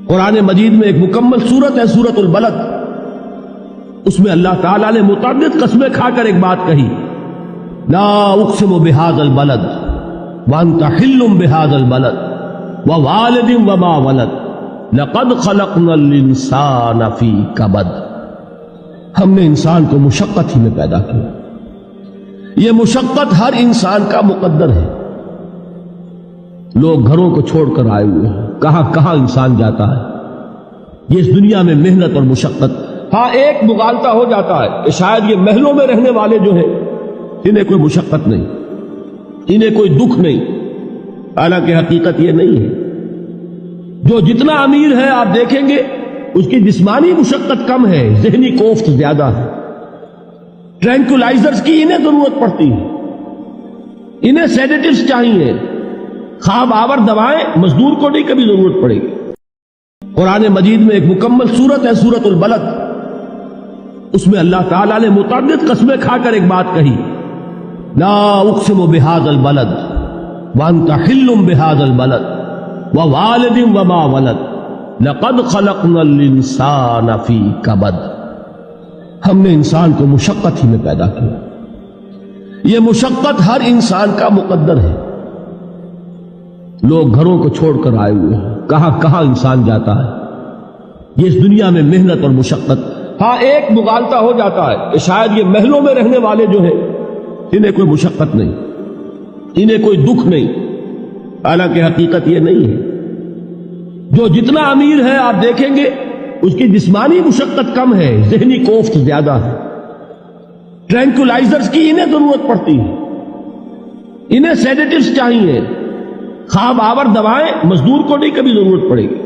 قرآن مجید میں ایک مکمل سورت ہے سورۃ البلد، اس میں اللہ تعالیٰ نے متعدد قسمیں کھا کر ایک بات کہی، لا اقسم بہذا البلد وانت حل بہذا البلد ووالد وما ولد لقد خلقنا الانسان فی کبد۔ ہم نے انسان کو مشقت ہی میں پیدا کیا، یہ مشقت ہر انسان کا مقدر ہے۔ لوگ گھروں کو چھوڑ کر آئے ہوئے ہیں، کہاں کہاں انسان جاتا ہے، یہ اس دنیا میں محنت اور مشقت۔ ہاں ایک مغالطہ ہو جاتا ہے کہ شاید یہ محلوں میں رہنے والے جو ہیں انہیں کوئی مشقت نہیں، انہیں کوئی دکھ نہیں، حالانکہ حقیقت یہ نہیں ہے۔ جو جتنا امیر ہے آپ دیکھیں گے اس کی جسمانی مشقت کم ہے، ذہنی کوفت زیادہ ہے۔ ٹرینکولائزرز کی انہیں ضرورت پڑتی ہے، انہیں سیڈیٹیوز چاہیے، خواب آور دوائیں مزدور کو نہیں کبھی ضرورت پڑے گی۔ قرآن مجید میں ایک مکمل سورت ہے سورۃ البلد، اس میں اللہ تعالیٰ نے متعدد قسمیں کھا کر ایک بات کہی، لا اقسم بہذا البلد وانت حل بہذا البلد ووالد وما ولد لقد خلقنا الانسان فی کبد۔ ہم نے انسان کو مشقت ہی میں پیدا کیا، یہ مشقت ہر انسان کا مقدر ہے۔ لوگ گھروں کو چھوڑ کر آئے ہوئے ہیں، کہاں کہاں انسان جاتا ہے، یہ اس دنیا میں محنت اور مشقت۔ ہاں ایک مغالطہ ہو جاتا ہے کہ شاید یہ محلوں میں رہنے والے جو ہیں انہیں کوئی مشقت نہیں، انہیں کوئی دکھ نہیں، حالانکہ حقیقت یہ نہیں ہے۔ جو جتنا امیر ہے آپ دیکھیں گے اس کی جسمانی مشقت کم ہے، ذہنی کوفت زیادہ ہے۔ ٹرینکولائزرز کی انہیں ضرورت پڑتی ہے، انہیں سیڈیٹیوز چاہیے، خواب آور دوائیں مزدور کو نہیں کبھی ضرورت پڑے گی۔